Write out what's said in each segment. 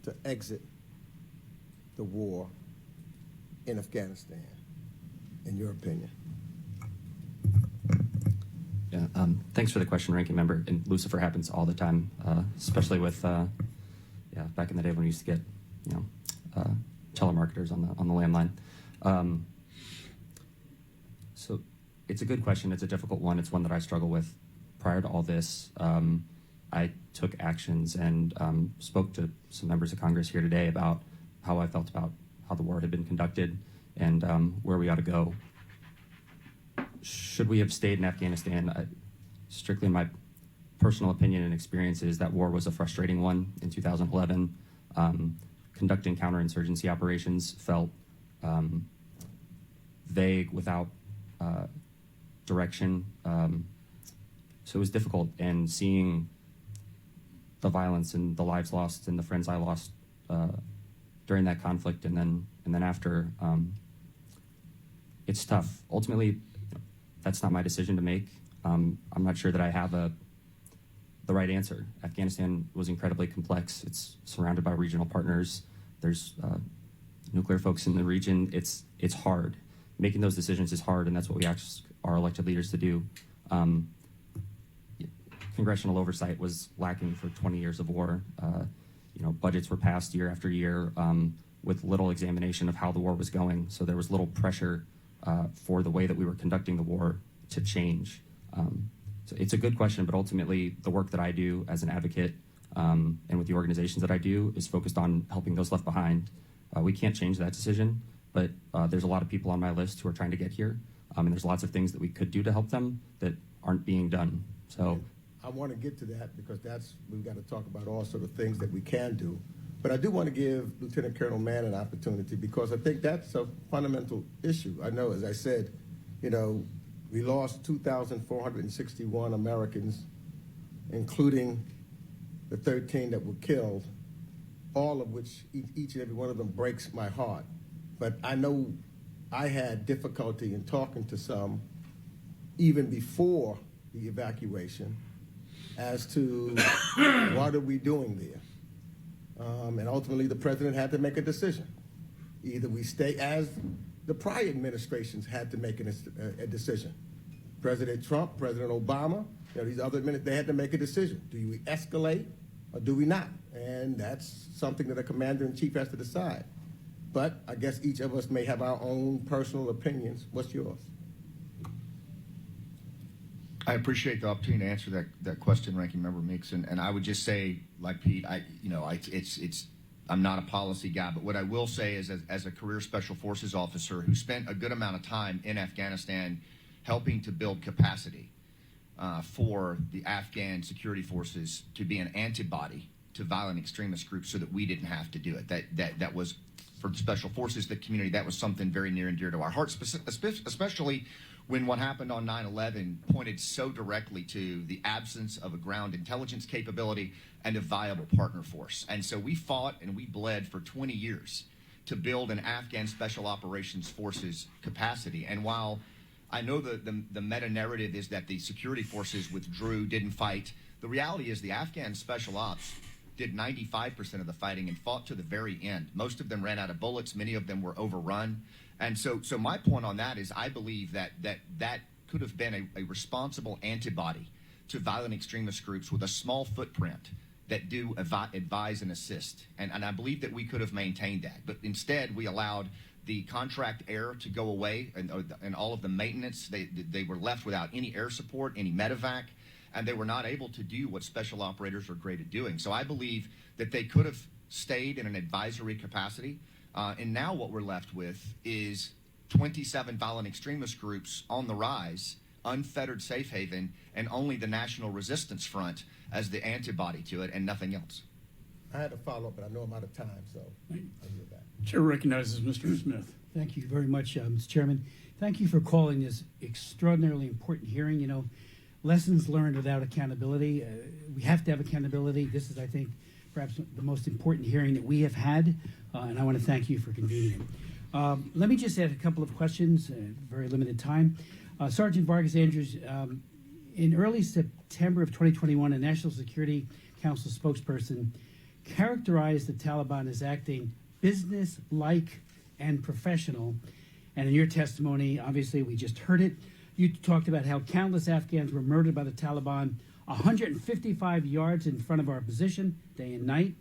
to exit the war in Afghanistan, in your opinion? Yeah, thanks for the question, Ranking Member. And Lucifer happens all the time, especially with, back in the day when we used to get, telemarketers on the landline. So it's a good question. It's a difficult one. It's one that I struggle with. Prior to all this, I took actions and spoke to some members of Congress here today about how I felt about how the war had been conducted and where we ought to go. Should we have stayed in Afghanistan? Strictly in my personal opinion and experiences, that war was a frustrating one in 2011. Conducting counterinsurgency operations felt vague, without direction. So it was difficult, and seeing the violence and the lives lost and the friends I lost during that conflict and then after, it's tough. Ultimately, that's not my decision to make. I'm not sure that I have the right answer. Afghanistan was incredibly complex. It's surrounded by regional partners. There's nuclear folks in the region. It's hard. Making those decisions is hard, and that's what we ask our elected leaders to do. Congressional oversight was lacking for 20 years of war. Budgets were passed year after year with little examination of how the war was going. So there was little pressure for the way that we were conducting the war to change. So it's a good question, but ultimately the work that I do as an advocate and with the organizations that I do is focused on helping those left behind. We can't change that decision, but there's a lot of people on my list who are trying to get here, and there's lots of things that we could do to help them that aren't being done. So I want to get to that because we've got to talk about all sort of things that we can do. But I do want to give Lieutenant Colonel Mann an opportunity because I think that's a fundamental issue. I know, as I said, we lost 2,461 Americans, including the 13 that were killed, all of which, each and every one of them breaks my heart. But I know I had difficulty in talking to some even before the evacuation as to what are we doing there. And ultimately the president had to make a decision. Either we stay, as the prior administrations had to make a decision. President Trump, President Obama, these other they had to make a decision. Do we escalate or do we not? And that's something that a commander-in-chief has to decide. But I guess each of us may have our own personal opinions. What's yours? I appreciate the opportunity to answer that question, Ranking Member Meeks, and I would just say, like Pete, I'm not a policy guy, but what I will say is, as a career Special Forces officer who spent a good amount of time in Afghanistan helping to build capacity for the Afghan security forces to be an antibody to violent extremist groups so that we didn't have to do it. That was, for the Special Forces, the community, that was something very near and dear to our hearts, especially when what happened on 9/11 pointed so directly to the absence of a ground intelligence capability and a viable partner force. And so we fought and we bled for 20 years to build an Afghan Special Operations Forces capacity. And while I know the meta-narrative is that the security forces withdrew, didn't fight, the reality is the Afghan Special Ops did 95% of the fighting and fought to the very end. Most of them ran out of bullets. Many of them were overrun. And so my point on that is I believe that could have been a responsible antibody to violent extremist groups with a small footprint that do advise and assist. And I believe that we could have maintained that. But instead, we allowed the contract air to go away and all of the maintenance. They were left without any air support, any medevac, and they were not able to do what special operators are great at doing. So I believe that they could have stayed in an advisory capacity. And now what we're left with is 27 violent extremist groups on the rise, unfettered safe haven, and only the National Resistance Front as the antibody to it and nothing else. I had to follow up, but I know I'm out of time, so I'll do that. Chair recognizes Mr. Smith. Thank you very much, Mr. Chairman. Thank you for calling this extraordinarily important hearing. Lessons learned without accountability. We have to have accountability. This is, I think, perhaps the most important hearing that we have had, and I want to thank you for convening it. Let me just add a couple of questions, very limited time. Sergeant Vargas Andrews, in early September of 2021, a National Security Council spokesperson characterized the Taliban as acting business-like and professional. And in your testimony, obviously, we just heard it. You talked about how countless Afghans were murdered by the Taliban 155 yards in front of our position, day and night,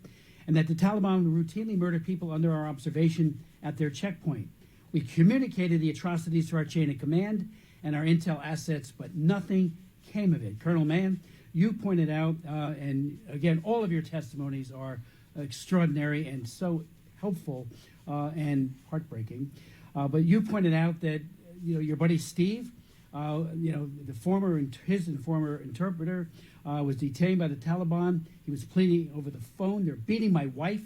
and that the Taliban routinely murder people under our observation at their checkpoint. We communicated the atrocities to our chain of command and our intel assets, but nothing came of it. Colonel Mann, you pointed out, and again, all of your testimonies are extraordinary and so helpful and heartbreaking. But you pointed out that your buddy Steve, his former interpreter, was detained by the Taliban. He was pleading over the phone. They're beating my wife.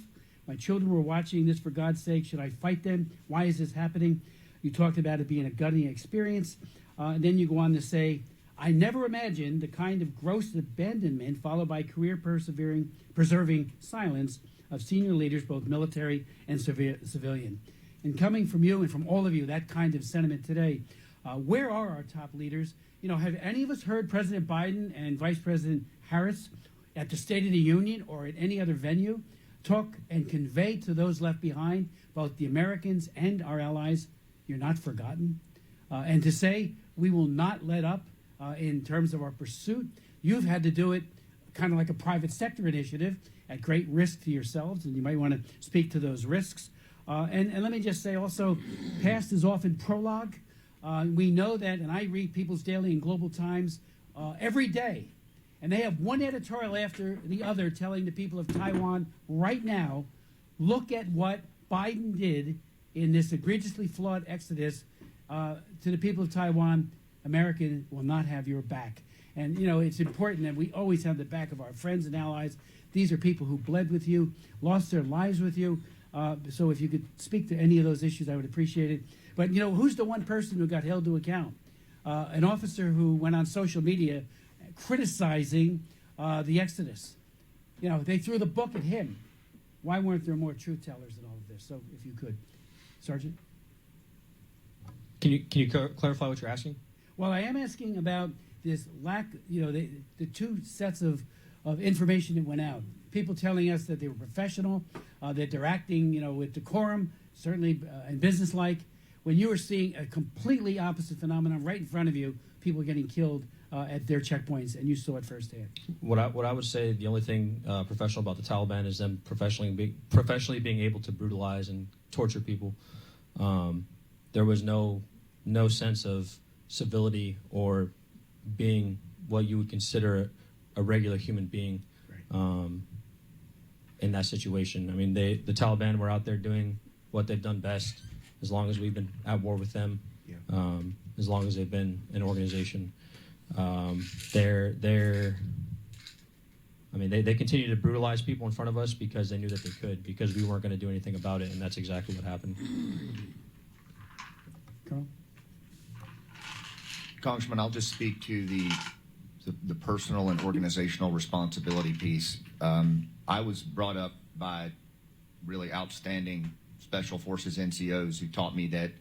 My children were watching this. For God's sake, should I fight them? Why is this happening? You talked about it being a gutting experience. And then you go on to say, I never imagined the kind of gross abandonment followed by career preserving silence of senior leaders, both military and civilian. And coming from you and from all of you, that kind of sentiment today, where are our top leaders? Have any of us heard President Biden and Vice President Harris at the State of the Union or at any other venue talk and convey to those left behind, both the Americans and our allies, you're not forgotten? And to say we will not let up in terms of our pursuit, you've had to do it kind of like a private sector initiative at great risk to yourselves, and you might want to speak to those risks. And let me just say also, past is often prologue. We know that, and I read People's Daily and Global Times every day, and they have one editorial after the other telling the people of Taiwan right now, look at what Biden did in this egregiously flawed exodus to the people of Taiwan. America will not have your back. And, it's important that we always have the back of our friends and allies. These are people who bled with you, lost their lives with you. So if you could speak to any of those issues, I would appreciate it. But, who's the one person who got held to account? An officer who went on social media criticizing the Exodus. They threw the book at him. Why weren't there more truth tellers in all of this? So if you could. Sergeant? Can you clarify what you're asking? Well, I am asking about this lack, the two sets of information that went out. People telling us that they were professional, that they're acting, with decorum, certainly and businesslike. When you were seeing a completely opposite phenomenon right in front of you, people getting killed at their checkpoints, and you saw it firsthand. What I would say, the only thing professional about the Taliban is them professionally being able to brutalize and torture people. There was no sense of civility or being what you would consider a regular human being. Right. In that situation. I mean, the Taliban were out there doing what they've done best, as long as we've been at war with them, as long as they've been an organization. They continue to brutalize people in front of us because they knew that they could, because we weren't going to do anything about it, and that's exactly what happened. Carl? Congressman, I'll just speak to the personal and organizational responsibility piece. I was brought up by really outstanding Special Forces NCOs who taught me that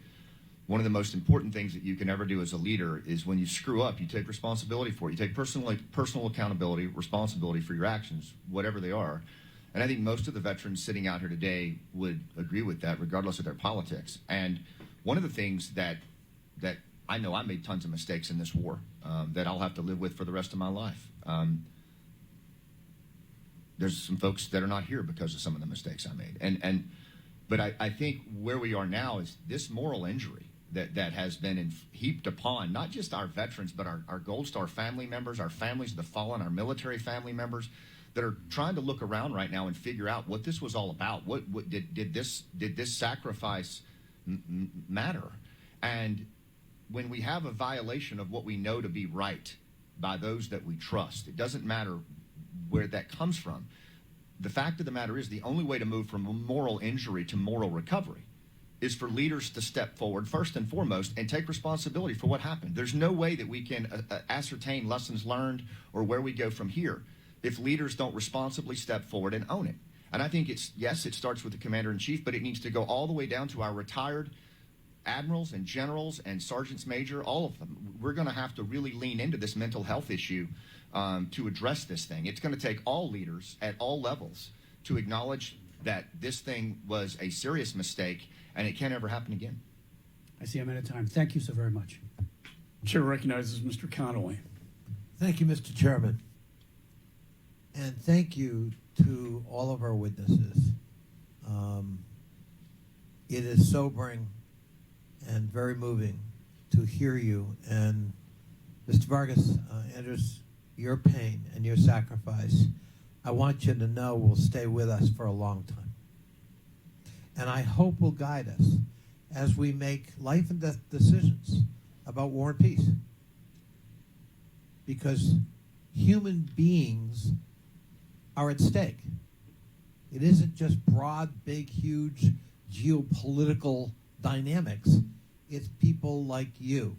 one of the most important things that you can ever do as a leader is when you screw up, you take responsibility for it. You take personal accountability, responsibility for your actions, whatever they are. And I think most of the veterans sitting out here today would agree with that, regardless of their politics. And one of the things that I know, I made tons of mistakes in this war that I'll have to live with for the rest of my life. There's some folks that are not here because of some of the mistakes I made. But I think where we are now is this moral injury that has been heaped upon not just our veterans, but our Gold Star family members, our families of the fallen, our military family members that are trying to look around right now and figure out what this was all about. What did this sacrifice matter? And when we have a violation of what we know to be right by those that we trust, it doesn't matter where that comes from. The fact of the matter is the only way to move from moral injury to moral recovery is for leaders to step forward first and foremost and take responsibility for what happened. There's no way that we can ascertain lessons learned or where we go from here if leaders don't responsibly step forward and own it. And I think it starts with the commander-in-chief, but it needs to go all the way down to our retired admirals and generals and sergeants major, all of them. We're going to have to really lean into this mental health issue to address this thing. It's going to take all leaders at all levels to acknowledge that this thing was a serious mistake and it can't ever happen again. I see I'm out of time. Thank you so very much. Chair recognizes Mr. Connolly. Thank you, Mr. Chairman. And thank you to all of our witnesses. It is sobering and very moving to hear you. And Mr. Vargas, Andrews, your pain and your sacrifice, I want you to know will stay with us for a long time. And I hope will guide us as we make life and death decisions about war and peace. Because human beings are at stake. It isn't just broad, big, huge geopolitical dynamics. It's people like you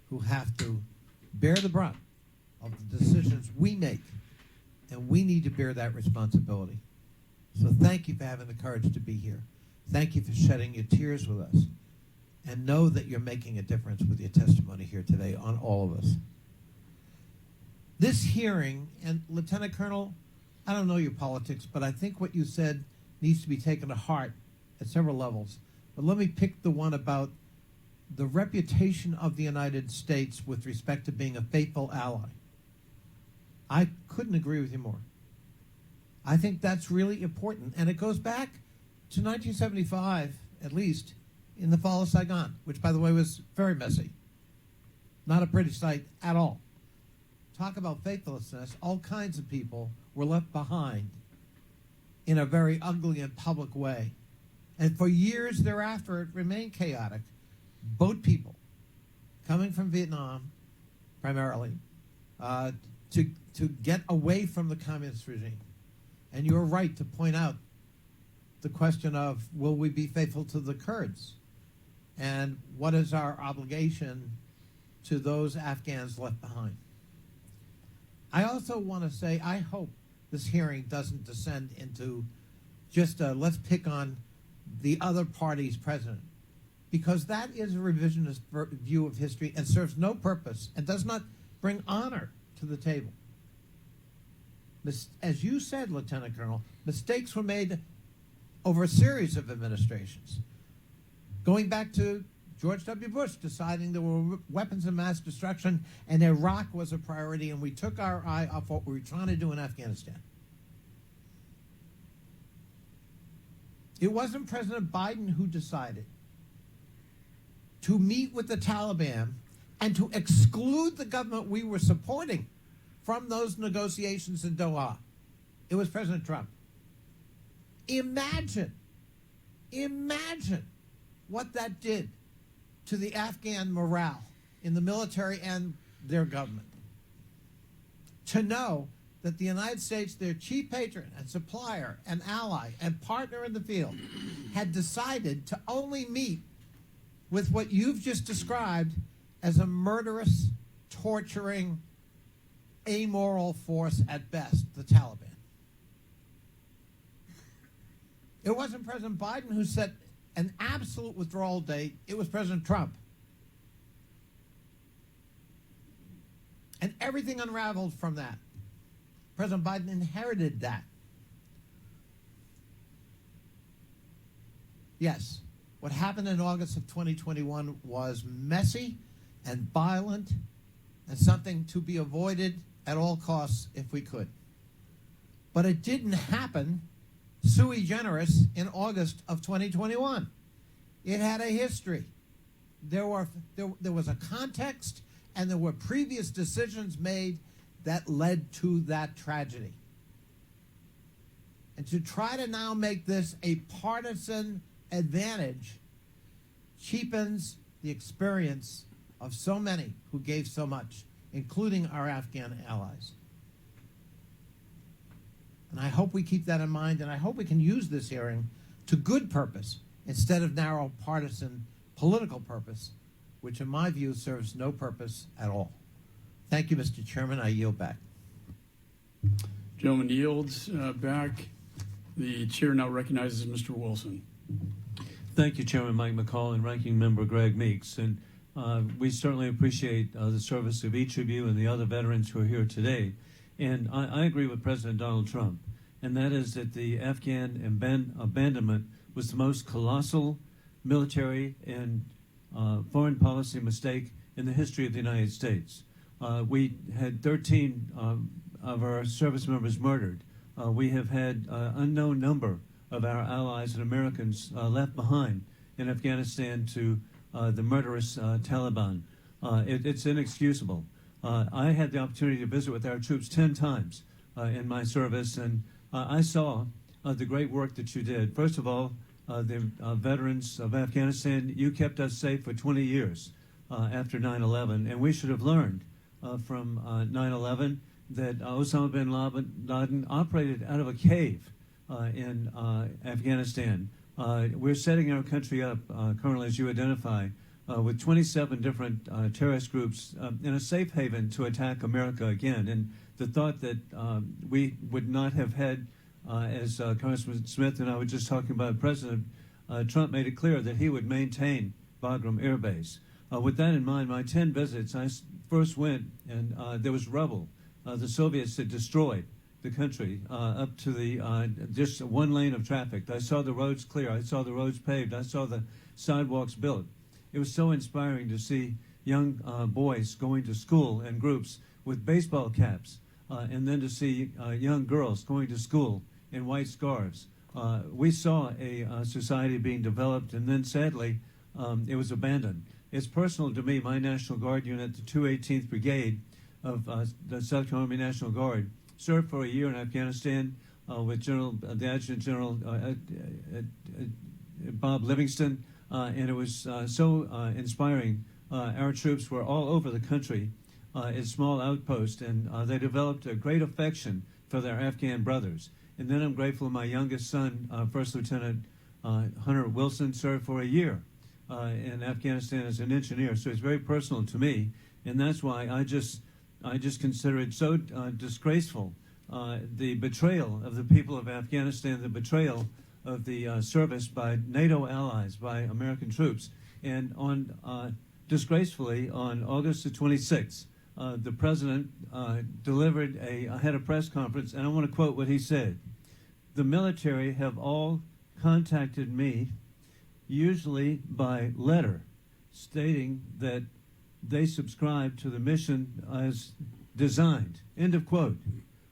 who have to bear the brunt of the decisions we make, and we need to bear that responsibility. So thank you for having the courage to be here. Thank you for shedding your tears with us. And know that you're making a difference with your testimony here today on all of us. This hearing, and Lieutenant Colonel, I don't know your politics, but I think what you said needs to be taken to heart at several levels. But let me pick the one about the reputation of the United States with respect to being a faithful ally. I couldn't agree with you more. I think that's really important, and it goes back to 1975, at least, in the fall of Saigon, which, by the way, was very messy. Not a pretty sight at all. Talk about faithlessness. All kinds of people were left behind in a very ugly and public way. And for years thereafter, it remained chaotic. Boat people coming from Vietnam, primarily, to get away from the communist regime. And you're right to point out the question of, will we be faithful to the Kurds? And what is our obligation to those Afghans left behind? I also want to say, I hope this hearing doesn't descend into just let's pick on the other party's president, because that is a revisionist view of history and serves no purpose and does not bring honor to the table. As you said, Lieutenant Colonel, mistakes were made over a series of administrations, going back to George W. Bush deciding there were weapons of mass destruction and Iraq was a priority, and we took our eye off what we were trying to do in Afghanistan. It wasn't President Biden who decided to meet with the Taliban and to exclude the government we were supporting from those negotiations in Doha. It was President Trump. Imagine what that did to the Afghan morale in the military and their government. To know that the United States, their chief patron and supplier and ally and partner in the field, had decided to only meet with what you've just described as a murderous, torturing, amoral force at best, the Taliban. It wasn't President Biden who set an absolute withdrawal date. It was President Trump. And everything unraveled from that. President Biden inherited that. Yes, what happened in August of 2021 was messy and violent and something to be avoided at all costs if we could. But it didn't happen sui generis in August of 2021. It had a history. There was a context, and there were previous decisions made that led to that tragedy. And to try to now make this a partisan advantage cheapens the experience of so many who gave so much, including our Afghan allies. And I hope we keep that in mind, and I hope we can use this hearing to good purpose instead of narrow partisan political purpose, which in my view serves no purpose at all. Thank you, Mr. Chairman. I yield back. Gentleman yields back. The chair now recognizes Mr. Wilson. Thank you, Chairman Mike McCall and Ranking Member Greg Meeks. And we certainly appreciate the service of each of you and the other veterans who are here today. And I agree with President Donald Trump. and that is that the Afghan abandonment was the most colossal military and foreign policy mistake in the history of the United States. We had 13 of our service members murdered. We have had an unknown number of our allies and Americans left behind in Afghanistan to the murderous Taliban. It's inexcusable. I had the opportunity to visit with our troops 10 times in my service, and I saw the great work that you did. First of all, the veterans of Afghanistan, you kept us safe for 20 years after 9/11, and we should have learned from 9/11 that Osama bin Laden operated out of a cave in Afghanistan. We're setting our country up currently, as you identify, with 27 different terrorist groups in a safe haven to attack America again. And the thought that we would not have had, as Congressman Smith and I were just talking about, President Trump made it clear that he would maintain Bagram Air Base. With that in mind, my 10 visits, I first went and there was rubble. The Soviets had destroyed the country up to the just one lane of traffic. I saw the roads clear. I saw the roads paved. I saw the sidewalks built. It was so inspiring to see young boys going to school in groups with baseball caps, and then to see young girls going to school in white scarves. We saw a society being developed, and then sadly, it was abandoned. It's personal to me. My National Guard unit, the 218th Brigade of the South Carolina Army National Guard, served for a year in Afghanistan with the Adjutant General Bob Livingston, and it was so inspiring. Our troops were all over the country in small outposts, and they developed a great affection for their Afghan brothers. And then I'm grateful my youngest son, First Lieutenant Hunter Wilson, served for a year in Afghanistan as an engineer. So it's very personal to me, and that's why I just consider it so disgraceful, the betrayal of the people of Afghanistan, the betrayal of the service by NATO allies, by American troops. And disgracefully, on August the 26th, the president had a press conference, and I want to quote what he said. "The military have all contacted me, usually by letter, stating that they subscribe to the mission as designed." End of quote.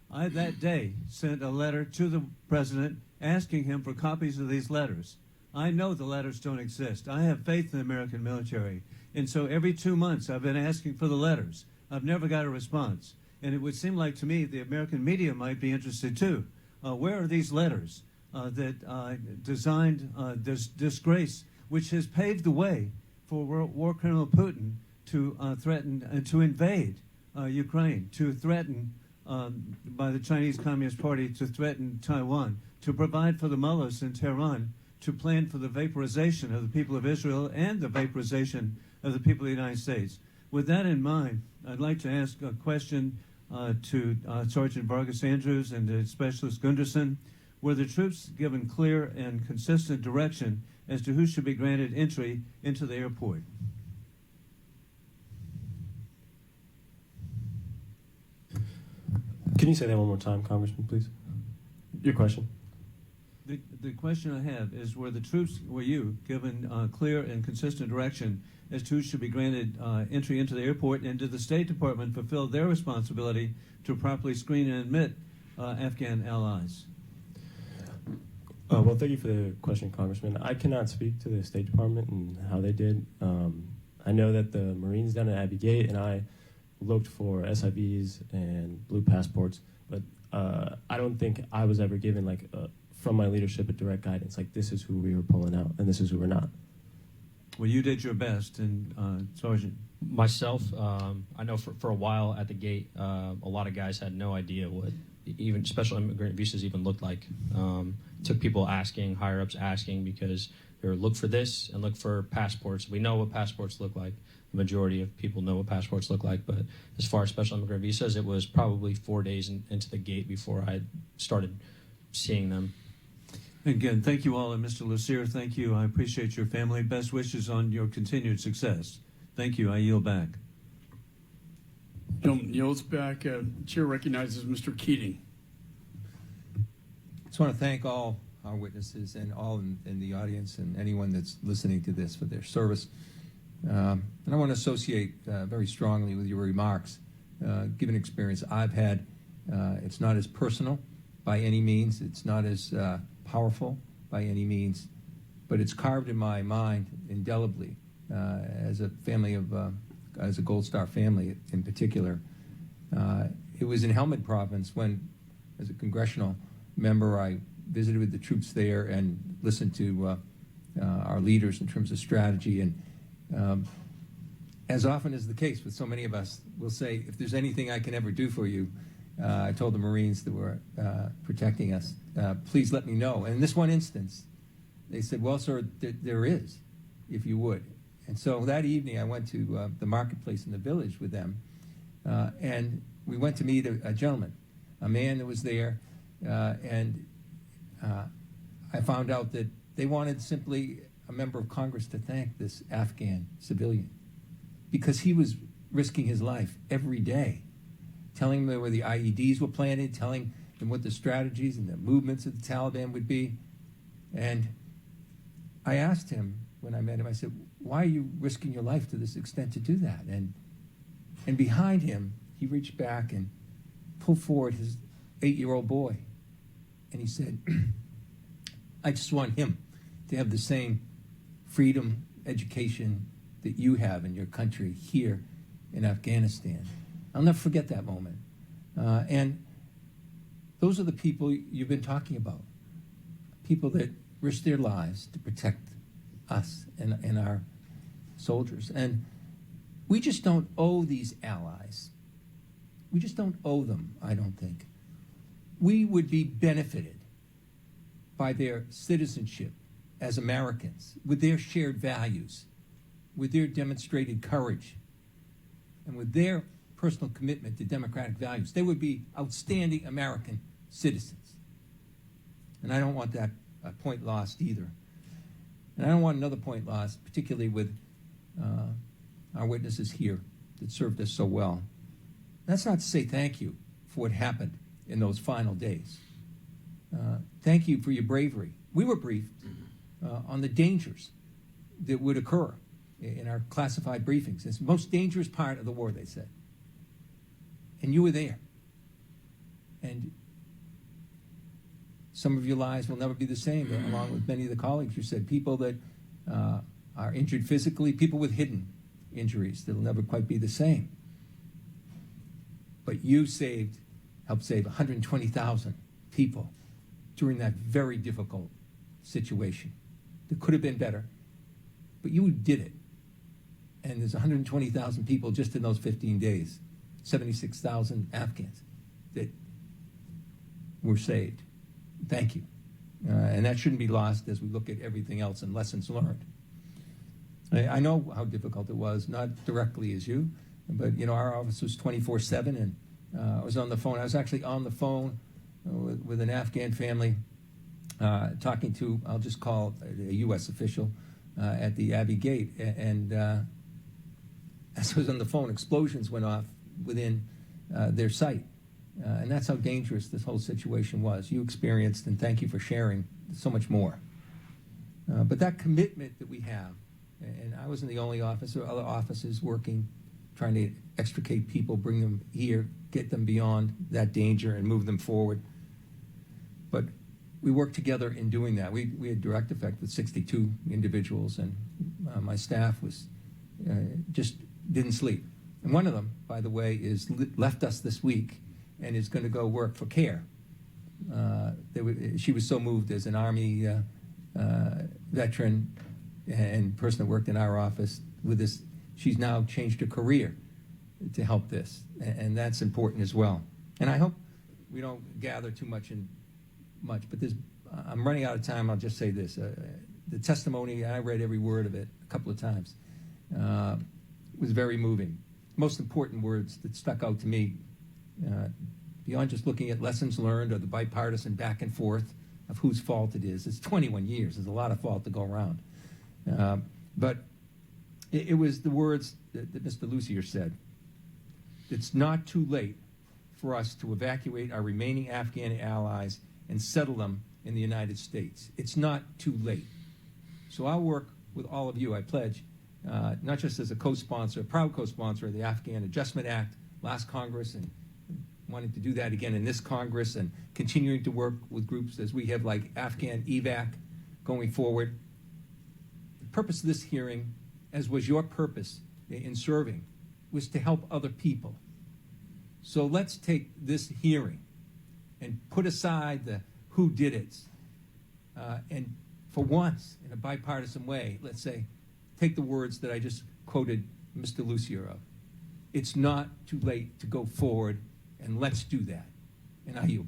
I that day sent a letter to the president asking him for copies of these letters. I know the letters don't exist. I have faith in the American military. And so every 2 months I've been asking for the letters. I've never got a response. And it would seem like to me the American media might be interested too. Where are these letters that designed this disgrace, which has paved the way for war criminal Putin to threaten and to invade Ukraine, to threaten by the Chinese Communist Party, to threaten Taiwan, to provide for the mullahs in Tehran, to plan for the vaporization of the people of Israel and the vaporization of the people of the United States. With that in mind, I'd like to ask a question to Sergeant Vargas Andrews and to Specialist Gunderson. Were the troops given clear and consistent direction as to who should be granted entry into the airport? Can you say that one more time, Congressman, please? Your question. The question I have is, were you given clear and consistent direction as to who should be granted entry into the airport, and did the State Department fulfill their responsibility to properly screen and admit Afghan allies? Well, thank you for the question, Congressman. I cannot speak to the State Department and how they did. I know that the Marines down at Abbey Gate and I looked for SIVs and blue passports, but I don't think I was ever given from my leadership a direct guidance, like this is who we were pulling out and this is who we're not. Well, you did your best, and Sergeant. Myself, I know for a while at the gate, a lot of guys had no idea what even special immigrant visas even looked like. Took people asking, higher ups asking, because they were look for this and look for passports. We know what passports look like. The majority of people know what passports look like, but as far as special immigrant visas, it was probably 4 days into the gate before I started seeing them. Again, thank you all, and Mr. Lucier, thank you. I appreciate your family. Best wishes on your continued success. Thank you. I yield back. Gentleman yields back. Chair recognizes Mr. Keating. just want to thank all our witnesses and all in the audience and anyone that's listening to this for their service. And I want to associate very strongly with your remarks. Given experience I've had, it's not as personal by any means. It's not as powerful by any means, but it's carved in my mind indelibly as a family of, as a Gold Star family in particular. It was in Helmand Province when, as a congressional member, I visited with the troops there and listened to our leaders in terms of strategy. And as often is the case with so many of us, we'll say, if there's anything I can ever do for you, I told the Marines that were protecting us, please let me know. And in this one instance, they said, well, sir, there is, if you would. And so that evening, I went to the marketplace in the village with them, and we went to meet a gentleman, a man that was there, and I found out that they wanted simply a member of Congress to thank this Afghan civilian because he was risking his life every day, telling them where the IEDs were planted, telling them what the strategies and the movements of the Taliban would be. And I asked him when I met him, I said, why are you risking your life to this extent to do that? And behind him, he reached back and pulled forward his 8-year-old boy. And he said, I just want him to have the same freedom, education that you have in your country here in Afghanistan. I'll never forget that moment. And those are the people you've been talking about, people that risk their lives to protect us and our soldiers. And we just don't owe these allies. We just don't owe them, I don't think. We would be benefited by their citizenship as Americans, with their shared values, with their demonstrated courage, and with their personal commitment to democratic values. They would be outstanding American citizens. And I don't want that point lost either. And I don't want another point lost, particularly with our witnesses here that served us so well. That's not to say thank you for what happened in those final days. Thank you for your bravery. We were briefed on the dangers that would occur in our classified briefings. It's the most dangerous part of the war, they said. And you were there. And some of your lives will never be the same, along with many of the colleagues you said. People that are injured physically, people with hidden injuries that will never quite be the same. But you helped save 120,000 people during that very difficult situation. It could have been better, but you did it. And there's 120,000 people just in those 15 days, 76,000 Afghans that were saved. Thank you. And that shouldn't be lost as we look at everything else and lessons learned. I know how difficult it was, not directly as you, but our office was 24/7, and I was on the phone. I was actually on the phone with an Afghan family talking to, I'll just call a U.S. official at the Abbey Gate. And as I was on the phone, explosions went off within their sight. And that's how dangerous this whole situation was. You experienced, and thank you for sharing so much more. But that commitment that we have, and I wasn't the only officer, other officers working, trying to extricate people, bring them here, get them beyond that danger and move them forward. But we worked together in doing that. We had direct effect with 62 individuals, and my staff was just didn't sleep. And one of them, by the way, left us this week and is going to go work for CARE. She was so moved as an Army veteran and person that worked in our office with this. She's now changed her career to help this, and that's important as well. And I hope we don't gather too much, but I'm running out of time. I'll just say this. The testimony, I read every word of it a couple of times, was very moving. Most important words that stuck out to me, beyond just looking at lessons learned or the bipartisan back and forth of whose fault it is. It's 21 years. There's a lot of fault to go around. But it was the words that Mr. Lucier said. It's not too late for us to evacuate our remaining Afghan allies and settle them in the United States. It's not too late. So I'll work with all of you, I pledge, not just as a co-sponsor, a proud co-sponsor of the Afghan Adjustment Act last Congress, and wanting to do that again in this Congress, and continuing to work with groups as we have like Afghan EVAC going forward. The purpose of this hearing, as was your purpose in serving, was to help other people. So let's take this hearing and put aside the who did it, and for once, in a bipartisan way, let's say, take the words that I just quoted Mr. Lucier of. It's not too late to go forward, and let's do that. And I yield.